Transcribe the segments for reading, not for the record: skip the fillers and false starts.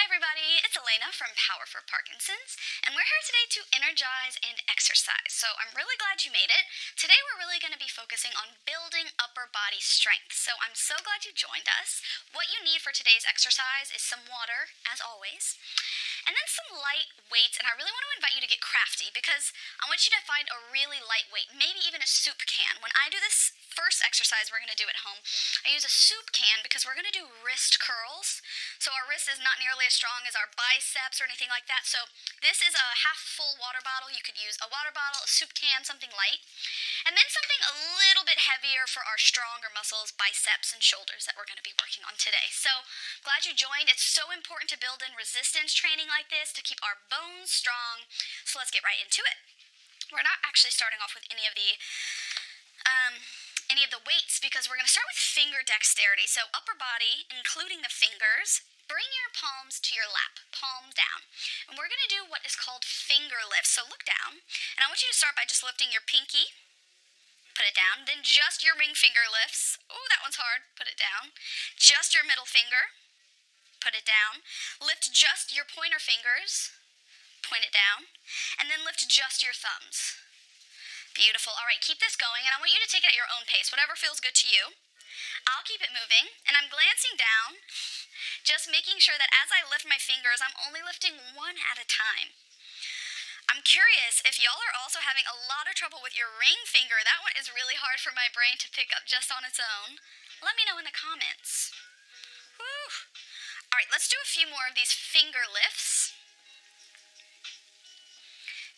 everybody, it's Elena from Power for Parkinson's, and we're here today to energize and exercise. So I'm really glad you made it. Today we're really going to be focusing on building upper body strength. So I'm so glad you joined us. What you need for today's exercise is some water, as always, and then some light weights, and I really want to invite you to get crafty because I want you to find a really light weight, maybe even a soup can. When I do this first exercise we're going to do at home, I use a soup can because we're going to do wrist curls. So our wrist is not nearly as strong as our biceps or anything like that. So this is a half full water bottle. You could use a water bottle, a soup can, something light. And then something a little bit heavier for our stronger muscles, biceps and shoulders that we're going to be working on today. So glad you joined. It's so important to build in resistance training like this to keep our bones strong. So let's get right into it. We're not actually starting off with any of the weights because we're going to start with finger dexterity. So upper body, including the fingers, bring your palms to your lap, palms down. And we're going to do what is called finger lifts. So look down, and I want you to start by just lifting your pinky, put it down, then just your ring finger lifts. Oh, that one's hard, put it down. Just your middle finger, put it down. Lift just your pointer fingers, point it down, and then lift just your thumbs. Beautiful. All right, keep this going, and I want you to take it at your own pace, whatever feels good to you. I'll keep it moving, and I'm glancing down, just making sure that as I lift my fingers, I'm only lifting one at a time. I'm curious if y'all are also having a lot of trouble with your ring finger. That one is really hard for my brain to pick up just on its own. Let me know in the comments. Woo! All right, let's do a few more of these finger lifts,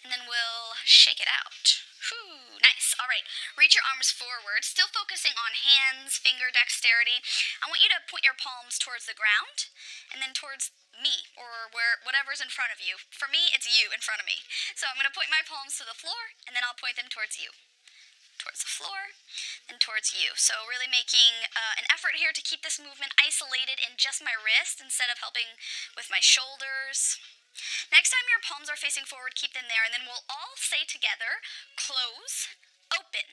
and then we'll shake it out. Whew, nice. All right, reach your arms forward, still focusing on hands, finger dexterity. I want you to point your palms towards the ground and then towards me or whatever's in front of you. For me, it's you in front of me. So I'm going to point my palms to the floor and then I'll point them towards you. Towards the floor and towards you. So really making an effort here to keep this movement isolated in just my wrist instead of helping with my shoulders. Next time your palms are facing forward, keep them there, and then we'll all say together, close, open,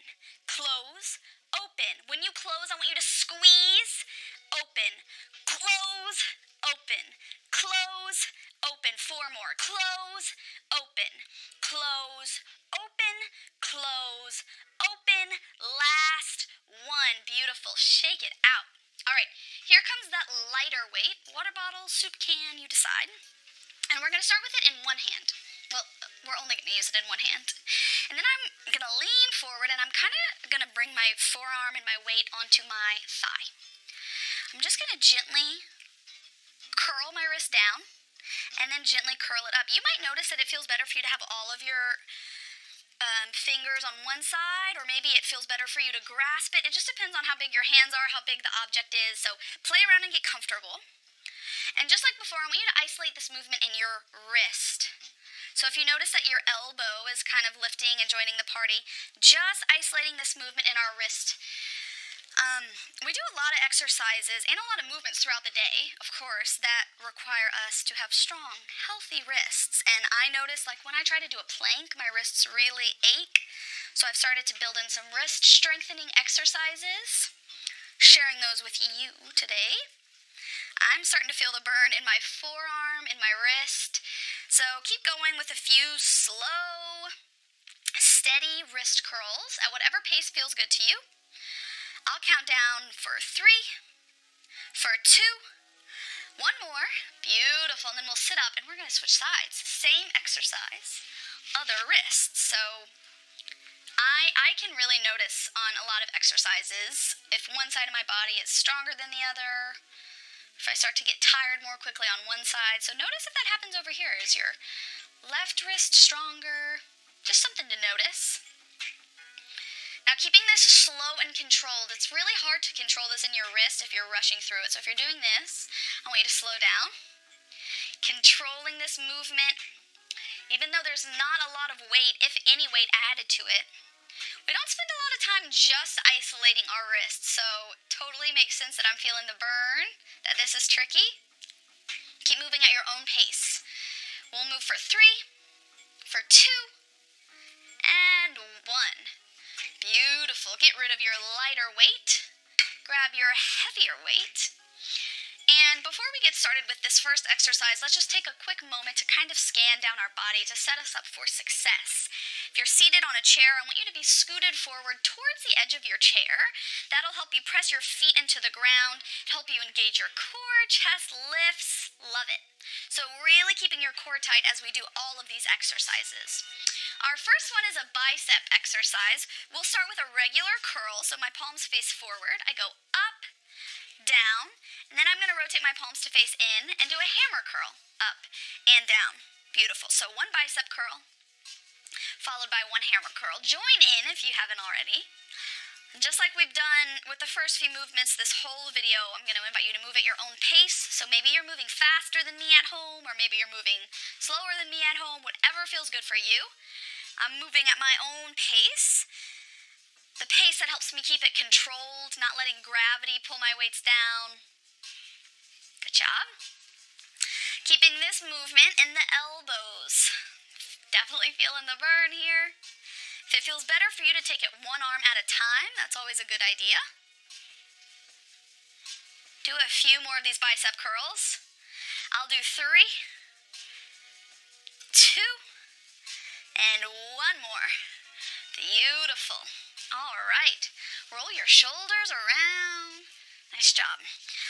close, open. When you close, I want you to squeeze, open, close, open, close, open. Four more. Close, open, close, open, close, open. Last one. Beautiful. Shake it out. All right, here comes that lighter weight. Water bottle, soup can, you decide. And we're going to start with it in one hand. Well, we're only going to use it in one hand. And then I'm going to lean forward, and I'm kind of going to bring my forearm and my weight onto my thigh. I'm just going to gently curl my wrist down, and then gently curl it up. You might notice that it feels better for you to have all of your fingers on one side, or maybe it feels better for you to grasp it. It just depends on how big your hands are, how big the object is. So play around and get comfortable. And just like before, I want you to isolate this movement in your wrist. So if you notice that your elbow is kind of lifting and joining the party, just isolating this movement in our wrist. We do a lot of exercises and a lot of movements throughout the day, of course, that require us to have strong, healthy wrists. And I notice, like when I try to do a plank, my wrists really ache. So I've started to build in some wrist strengthening exercises, sharing those with you today. I'm starting to feel the burn in my forearm, in my wrist. So keep going with a few slow, steady wrist curls at whatever pace feels good to you. I'll count down for 3, for 2, one more. Beautiful. And then we'll sit up and we're going to switch sides. Same exercise, other wrist. So I can really notice on a lot of exercises if one side of my body is stronger than the other. If I start to get tired more quickly on one side. So notice if that happens over here. Is your left wrist stronger? Just something to notice. Now keeping this slow and controlled. It's really hard to control this in your wrist if you're rushing through it. So if you're doing this, I want you to slow down. Controlling this movement. Even though there's not a lot of weight, if any weight added to it. We don't spend a lot of time just isolating our wrists, so totally makes sense that I'm feeling the burn, that this is tricky. Keep moving at your own pace. We'll move for 3, for 2, and 1. Beautiful. Get rid of your lighter weight. Grab your heavier weight. And And before we get started with this first exercise, let's just take a quick moment to kind of scan down our body to set us up for success. If you're seated on a chair, I want you to be scooted forward towards the edge of your chair. That'll help you press your feet into the ground, help you engage your core, chest lifts. Love it. So really keeping your core tight as we do all of these exercises. Our first one is a bicep exercise. We'll start with a regular curl, so my palms face forward. I go up, down, and then I'm going to rotate my palms to face in and do a hammer curl, up and down. Beautiful. So one bicep curl, followed by one hammer curl. Join in if you haven't already. Just like we've done with the first few movements this whole video, I'm going to invite you to move at your own pace. So maybe you're moving faster than me at home, or maybe you're moving slower than me at home, whatever feels good for you. I'm moving at my own pace. The pace that helps me keep it controlled, not letting gravity pull my weights down. Good job. Keeping this movement in the elbows. Definitely feeling the burn here. If it feels better for you to take it one arm at a time, that's always a good idea. Do a few more of these bicep curls. I'll do 3, 2, and one more. Beautiful. All right. Roll your shoulders around. Nice job.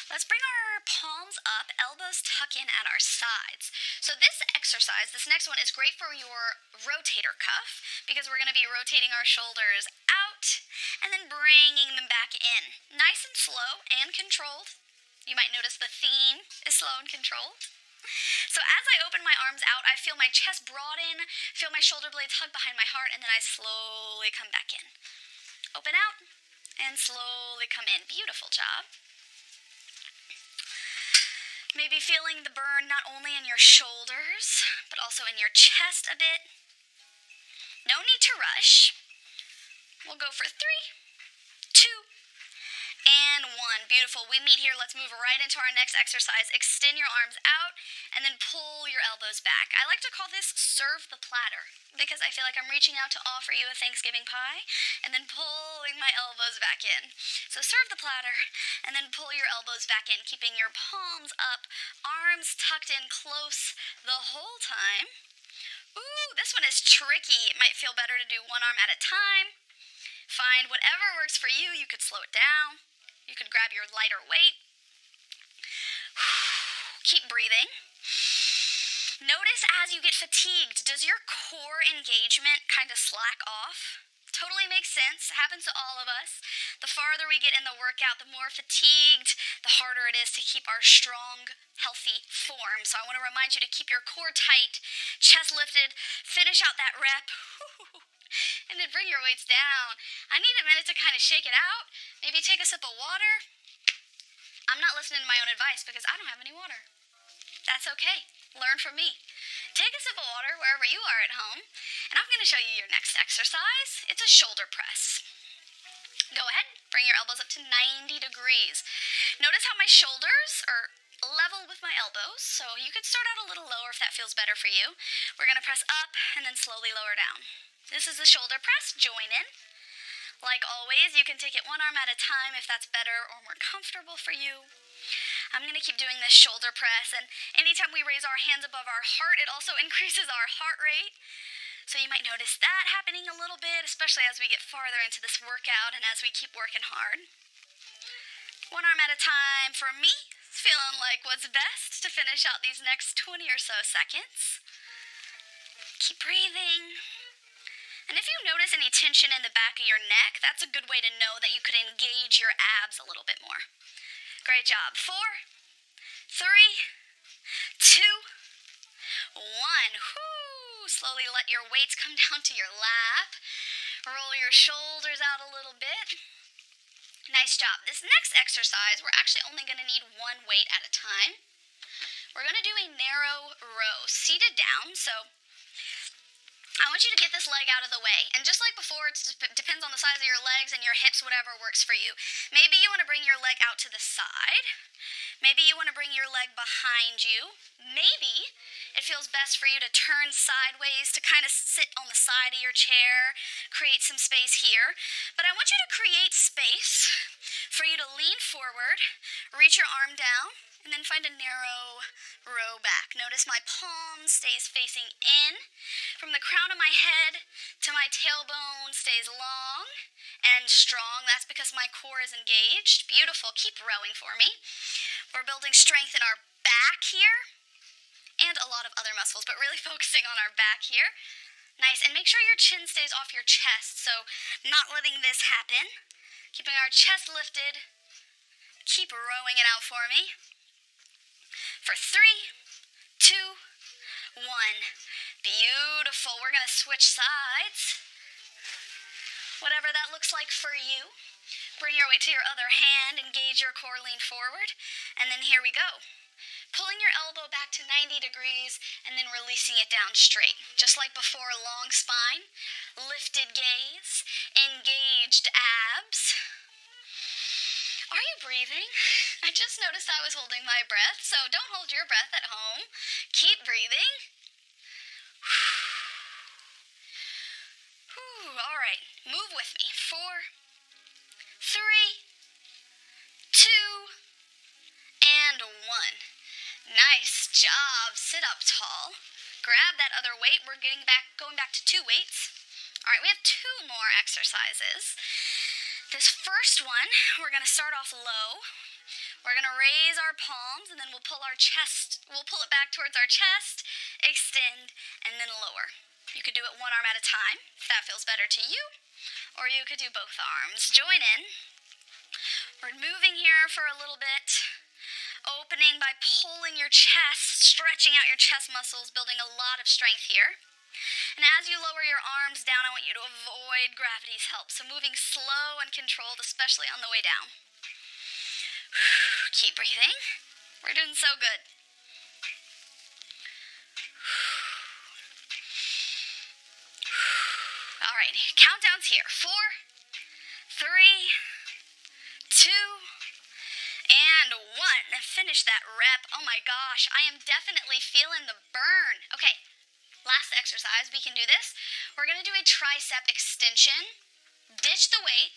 Let's bring our palms up, elbows tuck in at our sides. So this exercise, this next one, is great for your rotator cuff because we're going to be rotating our shoulders out and then bringing them back in. Nice and slow and controlled. You might notice the theme is slow and controlled. So as I open my arms out, I feel my chest broaden, feel my shoulder blades hug behind my heart, and then I slowly come back in. Open out and slowly come in. Beautiful job. Maybe feeling the burn not only in your shoulders, but also in your chest a bit. No need to rush. We'll go for 3, 2, and 1. Beautiful. We meet here. Let's move right into our next exercise. Extend your arms out and then pull your elbows back. I like to call this serve the platter because I feel like I'm reaching out to offer you a Thanksgiving pie and then pulling my elbows back in. So serve the platter and then pull your elbows back in, keeping your palms up, arms tucked in close the whole time. Ooh, this one is tricky. It might feel better to do one arm at a time. Find whatever works for you. You could slow it down. You could grab your lighter weight. Keep breathing. Notice as you get fatigued, does your core engagement kind of slack off? Totally makes sense. It happens to all of us. The farther we get in the workout, the more fatigued, the harder it is to keep our strong, healthy form. So I want to remind you to keep your core tight, chest lifted, finish out that rep. And then bring your weights down. I need a minute to kind of shake it out. Maybe take a sip of water. I'm not listening to my own advice because I don't have any water. That's okay. Learn from me. Take a sip of water wherever you are at home. And I'm going to show you your next exercise. It's a shoulder press. Go ahead. Bring your elbows up to 90 degrees. Notice how my shoulders are level with my elbows. So you could start out a little lower if that feels better for you. We're going to press up and then slowly lower down. This is the shoulder press. Join in. Like always, you can take it one arm at a time if that's better or more comfortable for you. I'm going to keep doing this shoulder press, and anytime we raise our hands above our heart, it also increases our heart rate. So you might notice that happening a little bit, especially as we get farther into this workout and as we keep working hard. One arm at a time for me. It's feeling like what's best to finish out these next 20 or so seconds. Keep breathing. And if you notice any tension in the back of your neck, that's a good way to know that you could engage your abs a little bit more. Great job. 4, 3, 2, 1. Whoo! Slowly let your weights come down to your lap. Roll your shoulders out a little bit. Nice job. This next exercise, we're actually only going to need one weight at a time. We're going to do a narrow row, seated down. So I want you to get this leg out of the way. And just like before, it depends on the size of your legs and your hips, whatever works for you. Maybe you want to bring your leg out to the side. Maybe you want to bring your leg behind you. Maybe it feels best for you to turn sideways to kind of sit on the side of your chair, create some space here. But I want you to create space for you to lean forward, reach your arm down, and then find a narrow row back. Notice my palm stays facing in. From the crown of my head to my tailbone stays long and strong. That's because my core is engaged. Beautiful. Keep rowing for me. We're building strength in our back here and a lot of other muscles, but really focusing on our back here. Nice. And make sure your chin stays off your chest, so not letting this happen. Keeping our chest lifted. Keep rowing it out for me. For 3, 2, 1. Beautiful. We're going to switch sides. Whatever that looks like for you. Bring your weight to your other hand. Engage your core, lean forward. And then here we go. Pulling your elbow back to 90 degrees and then releasing it down straight. Just like before, long spine, lifted gaze, engaged abs. Are you breathing? I just noticed I was holding my breath, so don't hold your breath at home. Keep breathing. All right, move with me. 4, 3, 2, and 1. Nice job. Sit up tall. Grab that other weight. We're going back to 2 weights. All right, we have 2 more exercises. This first one, we're going to start off low. We're going to raise our palms, and then we'll pull it back towards our chest, extend, and then lower. You could do it 1 arm at a time, if that feels better to you, or you could do both arms. Join in. We're moving here for a little bit, opening by pulling your chest, stretching out your chest muscles, building a lot of strength here. And as you lower your arms down, I want you to avoid gravity's help. So moving slow and controlled, especially on the way down. Keep breathing. We're doing so good. All right, countdowns here. 4, 3, 2, and 1. Finish that rep. Oh my gosh, I am definitely feeling the burn. Okay. Last exercise, we can do this. We're going to do a tricep extension. Ditch the weight.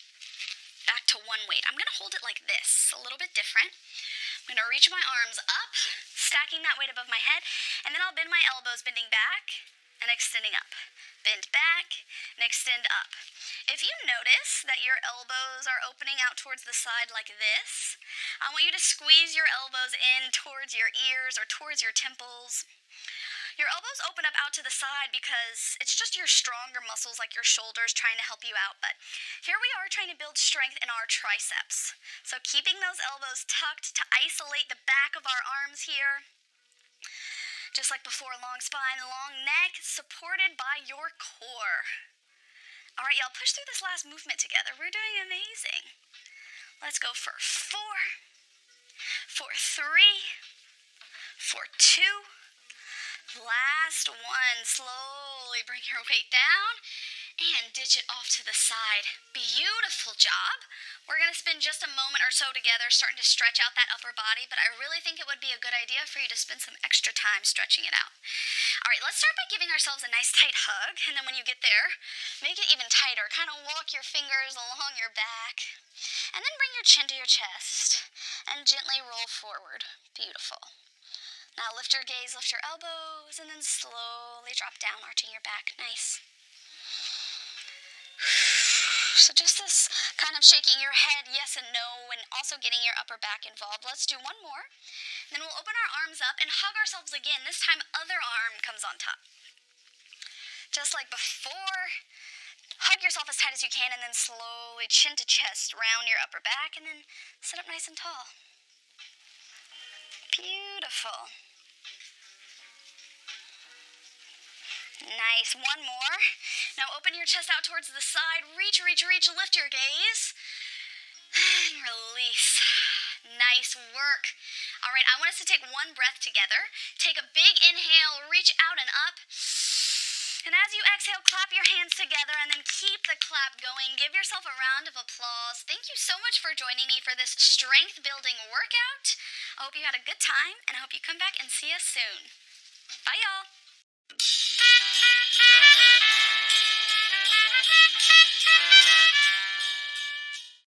Back to 1 weight. I'm going to hold it like this, a little bit different. I'm going to reach my arms up, stacking that weight above my head, and then I'll bend my elbows, bending back and extending up. Bend back and extend up. If you notice that your elbows are opening out towards the side like this, I want you to squeeze your elbows in towards your ears or towards your temples. Your elbows open up out to the side because it's just your stronger muscles like your shoulders trying to help you out. But here we are trying to build strength in our triceps. So keeping those elbows tucked to isolate the back of our arms here. Just like before, long spine, long neck, supported by your core. All right, y'all, push through this last movement together. We're doing amazing. Let's go for 4, for 3, for 2. Last one. Slowly bring your weight down and ditch it off to the side. Beautiful job. We're going to spend just a moment or so together starting to stretch out that upper body, but I really think it would be a good idea for you to spend some extra time stretching it out. All right, let's start by giving ourselves a nice tight hug, and then when you get there, make it even tighter. Kind of walk your fingers along your back, and then bring your chin to your chest and gently roll forward. Beautiful. Now lift your gaze, lift your elbows, and then slowly drop down, arching your back. Nice. So just this kind of shaking your head, yes and no, and also getting your upper back involved. Let's do 1 more. Then we'll open our arms up and hug ourselves again. This time, other arm comes on top. Just like before, hug yourself as tight as you can, and then slowly chin to chest, round your upper back, and then sit up nice and tall. Beautiful. Nice. 1 more. Now open your chest out towards the side. Reach, reach, reach. Lift your gaze. And release. Nice work. All right, I want us to take 1 breath together. Take a big inhale. Reach out and up. And as you exhale, clap your hands together and then keep the clap going. Give yourself a round of applause. Thank you so much for joining me for this strength building workout. I hope you had a good time and I hope you come back and see us soon. Bye, y'all.